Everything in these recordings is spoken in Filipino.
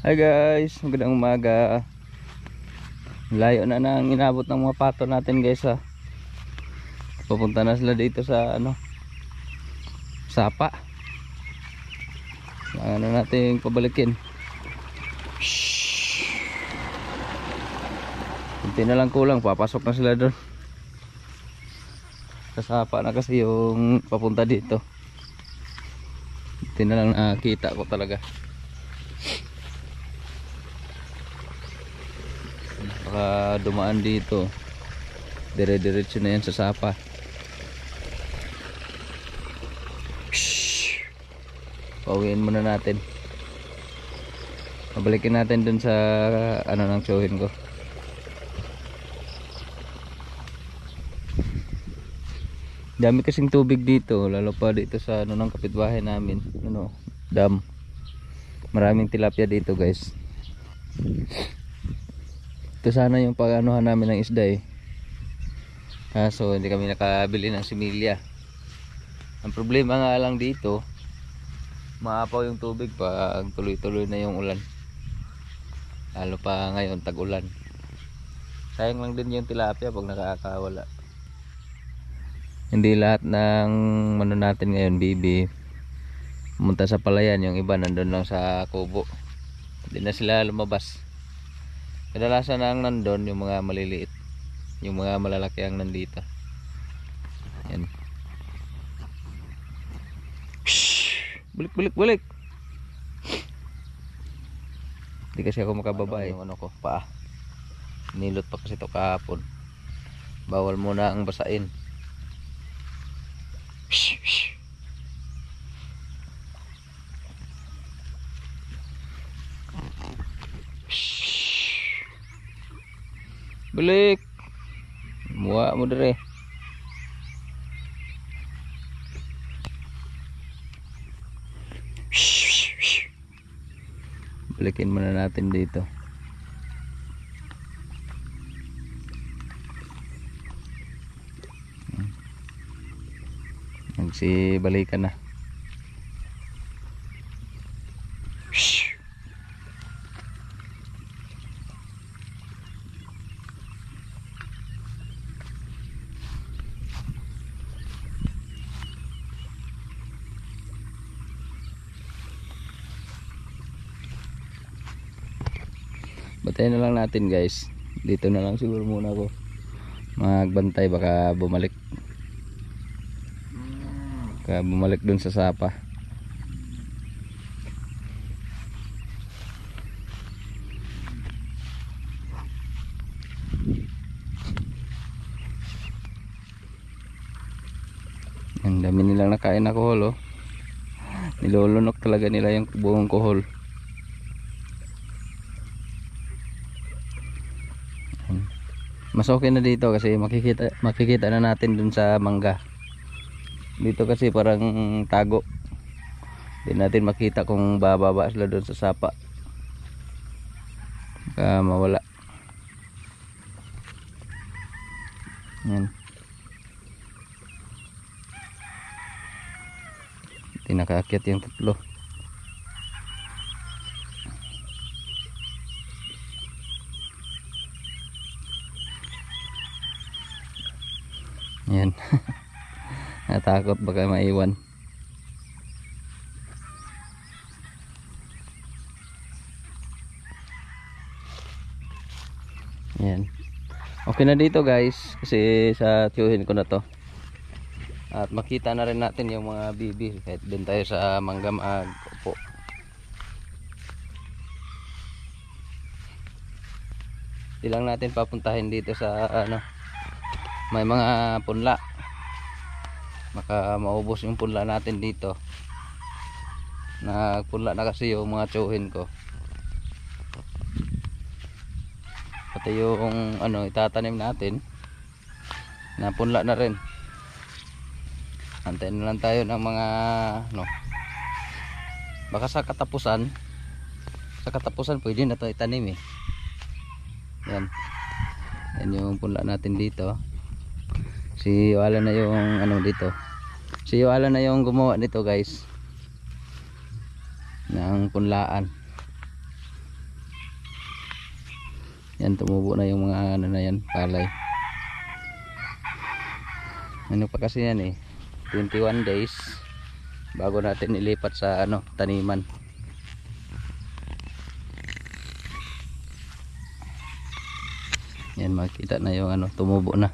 Hi guys, magandang umaga. Layo na nang inabot ng mga pato natin guys ha. Papunta na sila dito sa Sapa. Ano natin pabalikin. Kunti na lang kulang, papasok na sila doon. Sa Sapa na kasi yung papunta dito. Kunti na lang nakita ko talaga. Baka dumaan dito, dire-diretso na yan sa Sapa. Pauwiin muna natin, pabalikin natin dun sa ng tsuhin ko. Dami kasing tubig dito, lalo pa dito sa ng kapitbahay namin, dam. Maraming tilapia dito guys. Ito sana yung pag-anuhan namin ng isda kaso hindi kami nakabili ng similya. Ang problema nga lang dito, maapaw yung tubig pag tuloy-tuloy na yung ulan, lalo pa ngayon tag-ulan. Sayang lang din yung tilapia pag nakakawala. Hindi lahat ng natin ngayon bibi pumunta sa palayan, yung iba nandun lang sa kubo, hindi na sila lumabas. Kadalasan ang nandun yung mga maliliit, yung mga malalaki ang nandito. Yan. Balik. Hindi kasi ako makababa yung ko, paa. Nilot pa kasi ito kahapon. Bawal muna ang basain. Balik. Muwa mo dire. Balikin muna natin dito. Nagsibalikan na. Batayin na lang natin guys. Dito na lang siguro muna ako magbantay, baka bumalik dun sa Sapa. Ang dami nilang nakain na kohol nilulunok talaga nila yung buong kohol. Mas okay na dito kasi makikita na natin dun sa mangga. Dito kasi parang tago, hindi natin makita kung bababa sila dun sa Sapa, baka mawala. Yan, hindi nakaakyat yung tatlo. Yan. Natakot baka maiwan. Yan. Okay na dito guys, kasi sa tiyuhin ko na to. At makita na rin natin yung mga bibi kahit din tayo sa mangga mag-upo. Di lang natin papuntahin dito sa may mga punla, maka maubos yung punla natin dito. Nagpunla na kasi yung mga tsuhin ko, pati yung itatanim natin na punla na rin. Antayin na lang tayo ng mga baka sa katapusan pwede na to itanim yan yung punla natin dito. Si Yoala na yung dito. Si Yoala na yung gumawa nito guys, ng punlaan. Yan, tumubo na yung mga ano na yan, palay. Ano pa kasi yan 21 days bago natin ilipat sa taniman. Yan, makita na yung tumubo na.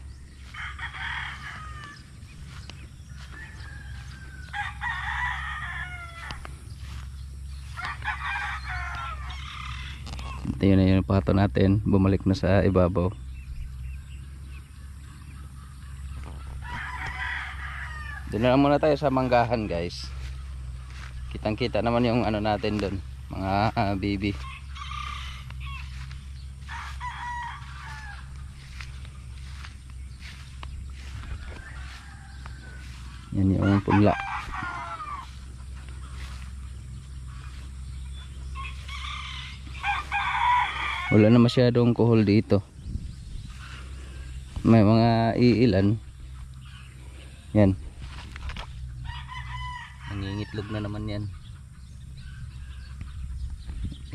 Ito yun na yung pato natin, bumalik na sa ibabaw. Doon na muna tayo sa manggahan, guys. Kitang kita naman yung natin doon, mga baby. Yan yung punla. Wala na masyadong kuhol dito. May mga iilan. Yan. Nangingitlog na naman yan.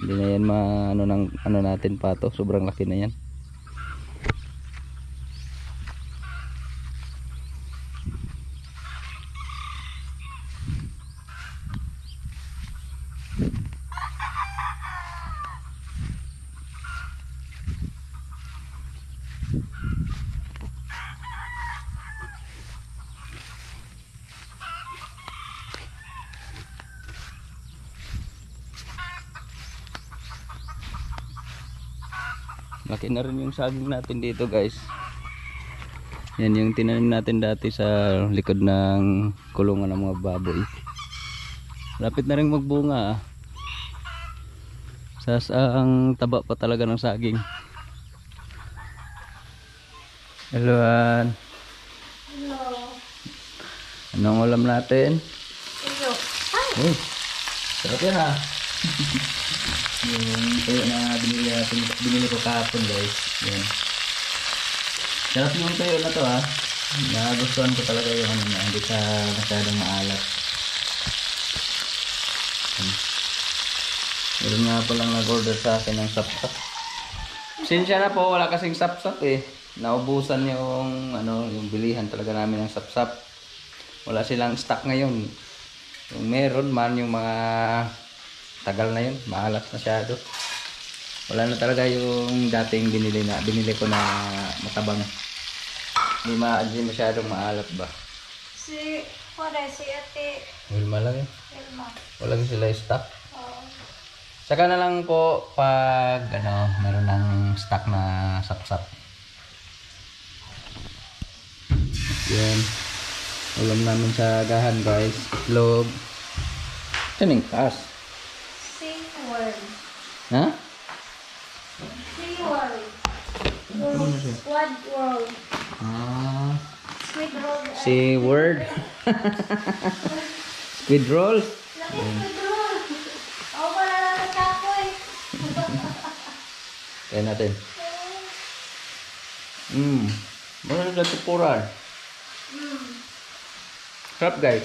Hindi na yan natin pato. Sobrang laki na yan. Laki na rin yung saging natin dito, guys. Yan yung tinanim natin dati sa likod ng kulungan ng mga baboy. Lapit na rin magbunga. Ang taba pa talaga ng saging. Hello, Ann. Hello. Anong ulam natin? Hello. Oh, sarap yan ha. Yung tuyo na binili ko kahapon, guys. Yan. Sarap yung tuyo na to ha. Nagustuhan ko talaga yung hindi ka masyadong maalat. Meron nga palang nag-order sa akin ng sapsap. Sinsya na po, wala kasing sapsap Naubusan yung yung bilihan talaga namin ng sapsap. Wala silang stock ngayon. Yung meron man yung mga tagal na yun, maalat masyado. Wala na talaga yung dating binili ko na matabang. Hindi masyadong maalat ba? Si Ate Wilma lang Wilma. Wala sila stock. Oo. Saka na lang po pag meron ng stock na sapsap. Yan. Ulam namin sa agahan, guys. Itlog. Taning kas. SeaWorld. Ha? SeaWorld. Ano siya? Squid World. Squid Roll. SeaWorld. Squid roll. Squid Roll. Oo, wala na sa ako Kaya natin. Ano na tupuran? Sarap, guys.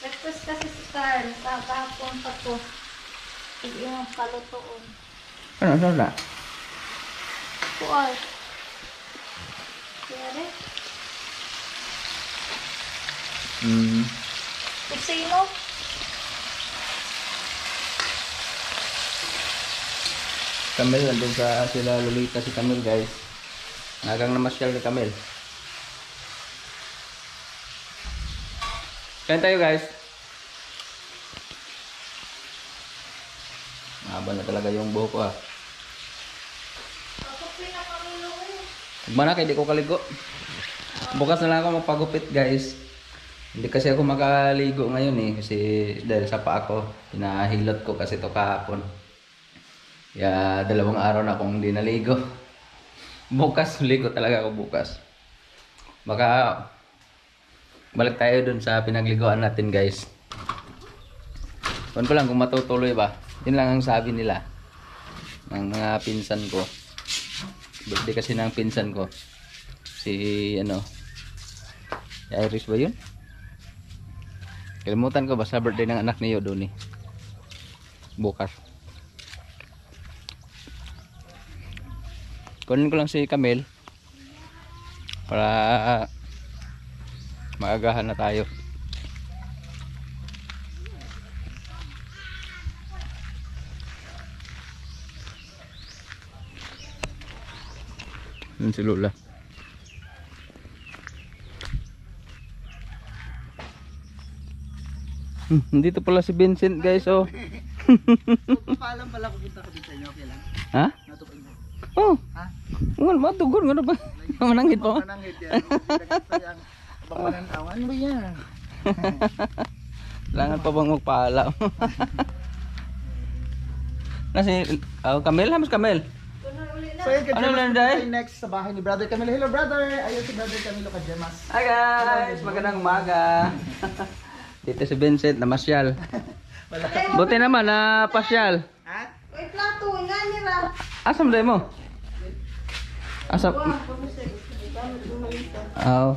Breakfast kasi si Carl. Kahapon pa po. Yung palutoon. Ano na? Kual. Kaya rin. Kusino. Camel, nandun sa sila Lolita si Camel, guys. Nagang namasyal ni Camel. Kain tayo, guys. Mahaba na talaga yung buhok ko Ako pinakamilo eh. Mana kay di ko kaligo. Bukas na lang ako magpagupit, guys. Hindi kasi ako makaligo ngayon kasi dahil sa paa ko, pinahilot ko kasi to kahapon. Kaya 2 araw na akong hindi naligo. Bukas, ligo talaga ako bukas. Baka balik tayo dun sa pinagliguan natin, guys. Kuwan ko lang kung matutuloy ba. Yun lang ang sabi nila ng mga pinsan ko. Birthday kasi ng pinsan ko. Si Iris ba yun? Kalimutan ko basta birthday ng anak niyo doon bukas. Kunin ko lang si Camel para maagahan na tayo. Yun si Lola. Dito pala si Vincent guys, oh. Paalam pala kung punta ko dito sa inyo, okay lang? Ha? Natupin mo. Oh. Ha? Ngon matugon nga na ba? Manangit pa. Mananghit yan. Ano ba yan? Kailangan pa bang magpaalam? Nasi, Camel, hamas Camel. So yun, Ano lang, Day? next sa bahay ni Brother Camilo. Hello brother! Ayun si Brother Camilo Kajemas. Hi guys, magandang umaga. Dito si Vincent na masyal. Buti naman na pasyal. Ha? Uy, plato, nga nila. Asam day mo? Asam. Aw.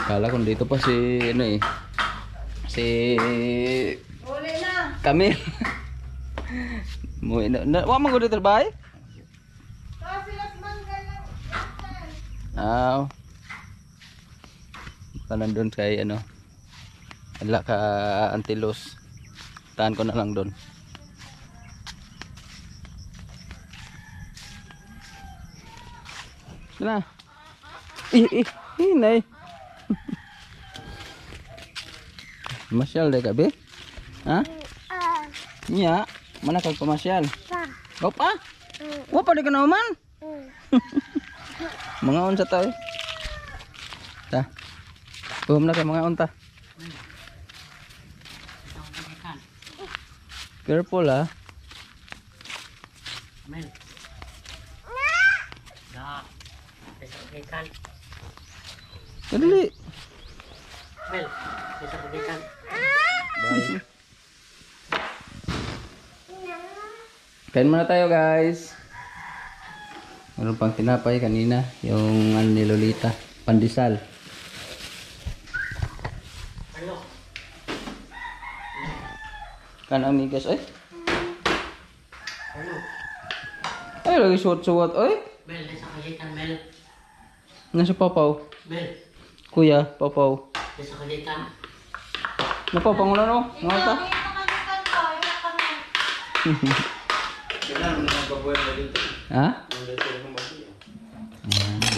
Kala kung dito pa si ano eh. Si Uli na. Camille. Mo ina, wa man gud trabaho? Kasi las mangga lang. Aw. Kanan doon kay ano. Ala ka Antilos. Tahan ko na lang doon. Na. Nay. Masyal deh kabe? Ha? Nya, mana kag pamasyal? Go pa? Wa pa di ka naman? Mga unsa ta eh? Ta. Tuhom na kay mga unta. Careful ah. Amen. Da. Besakitan. Dali. Mel, besakitan. Bye. Kain muna tayo guys. Meron pang tinapay kanina, yung ano ni Lolita, pandesal. Ano? Kan amigas ay. Ano? Ay lagi suot-suot ay. Mel, besakitan Mel. Nasa papaw. Mel, Kuya, papaw. besakitan. Napapang ulan no? Mga ta. Ha?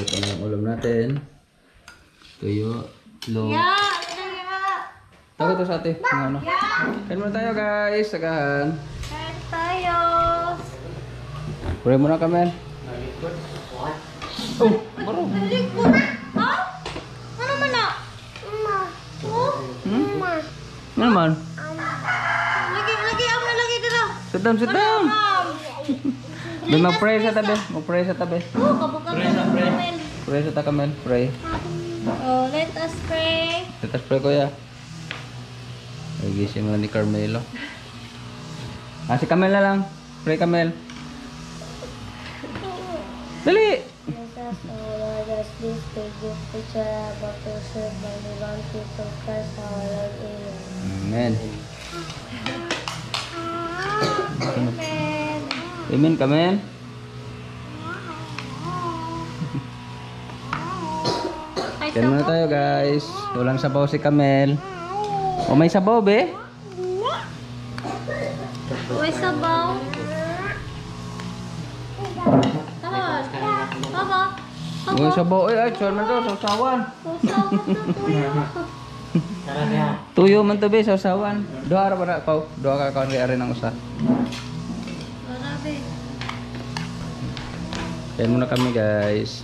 Luto na yung ulam natin. Tuyo, itlog. Ya, ya. Tago to sa ate. Ano? Kain muna tayo guys. Sagahan. Kain tayo. Pray muna kami. Oh, baro. Likod. Ha? Ano man na? Oh? Ano naman? Lagi, lagi dito. Sit down, sit down. May mag-pray sa tabi. Mag-pray sa tabi. Oh, kabukang Amen. Pray sa tabi. Pray. Oh, let us pray. Let us pray kuya. Ay, gising lang ni Carmelo. Si Camel na lang. Pray Camel. Dali! Jesus, our Lord, as this day give picture about to serve by the one people Christ our Lord. Amen. Amen. Amen. Amen Camel. Kain muna tayo guys. Walang sabaw si Camel. O may sabaw be? May sabaw. Tama. Tama. May sabaw. Ay, sure man to. Sausawan. Tuyo man to be. Sausawan. Doha ra ba na pa? Doha ka kaon kaya rin ang usa. Grabe. Kain muna kami guys.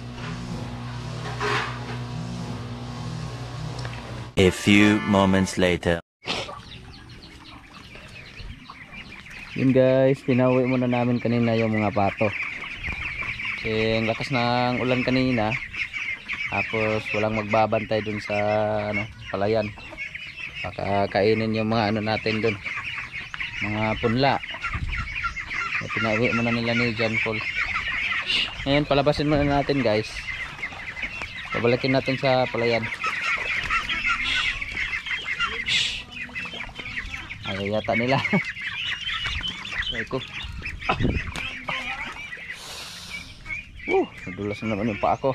A few moments later. Yun guys, pinawi muna namin kanina yung mga pato. Kasi ang lakas ng ulan kanina. Tapos walang magbabantay dun sa ano, palayan. Baka kainin yung mga ano natin dun. Mga punla. Pinawi muna nila ni John Paul. Ngayon palabasin muna natin guys. Pabalikin natin sa palayan. Ayaw yata nila. Ay ko. Nadulas na naman yung paa ko.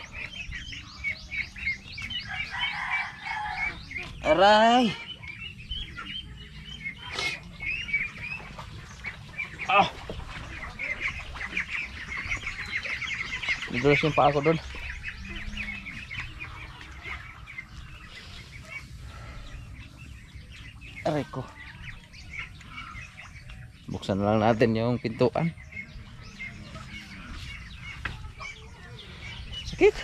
Aray! Nadulas yung paa ko doon. Aray ko. Buksan na lang natin yung pintuan. Sakit.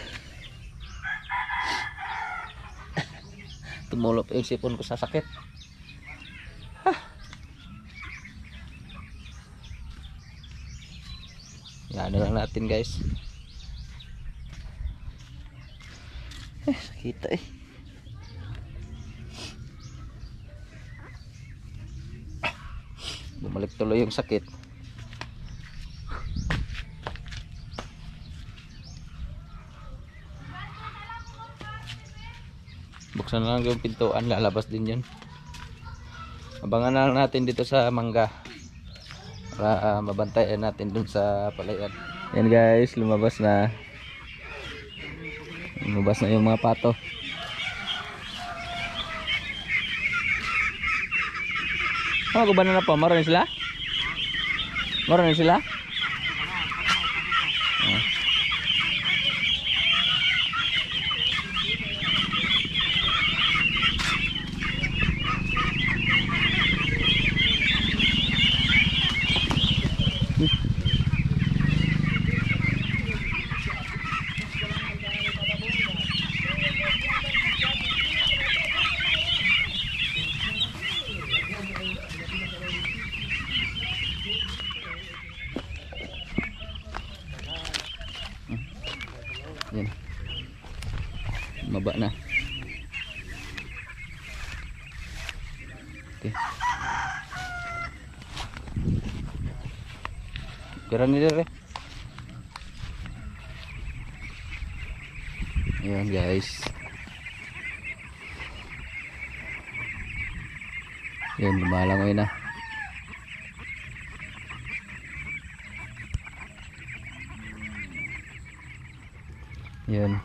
Tumulop yung sipon ko sa sakit. Yan na lang natin guys. Sakit eh. Bumalik tuloy yung sakit. Buksan na lang yung pintuan, lalabas din yun. Abangan na lang natin dito sa mangga para mabantayan natin dun sa palayan. Yan guys, lumabas na yung mga pato. Ano ba na po? Maroon sila? Maroon sila? Yan. Maba na. Okay. Garang nila rin. Ayan guys. Yan, lumalangoy na. Yun.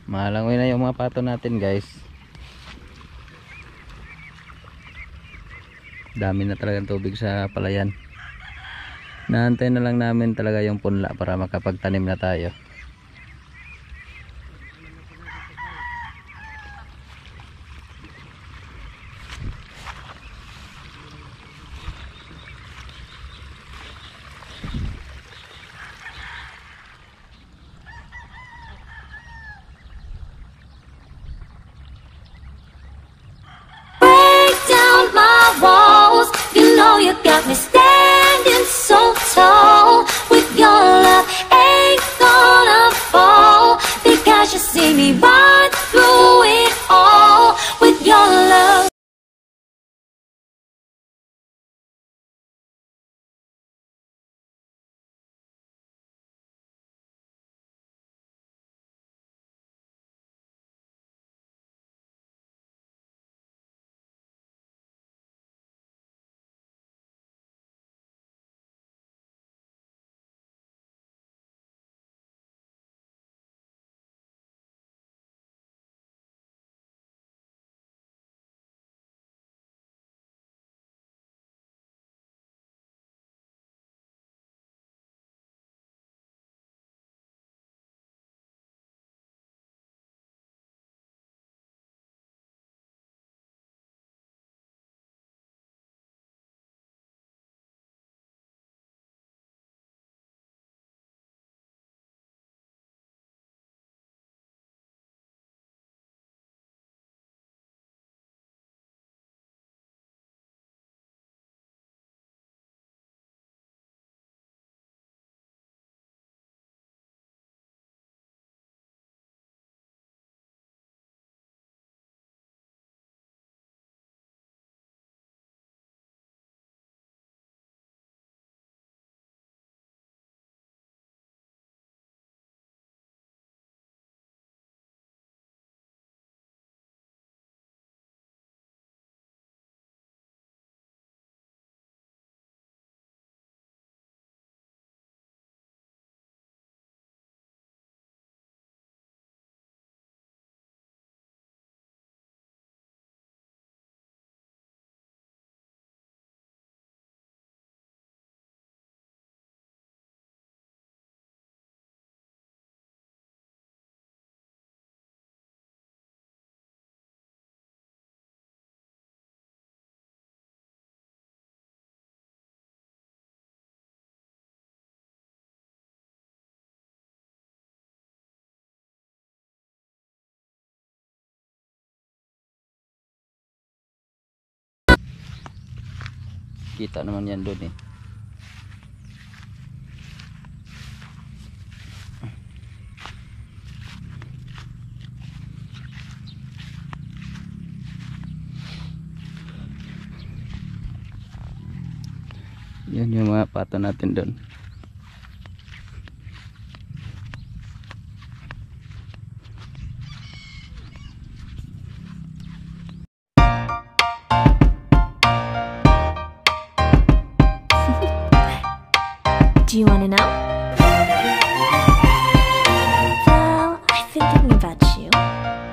Malangoy na yung mga pato natin guys. Dami na talagang tubig sa palayan. Naantay na lang namin talaga yung punla para makapagtanim na tayo. Down my walls, you know you got me standing so tall. With your love, ain't gonna fall because you see me right through it all. With your love. Kita naman yan doon eh. Yan yung mga pato natin doon. Do you want to know?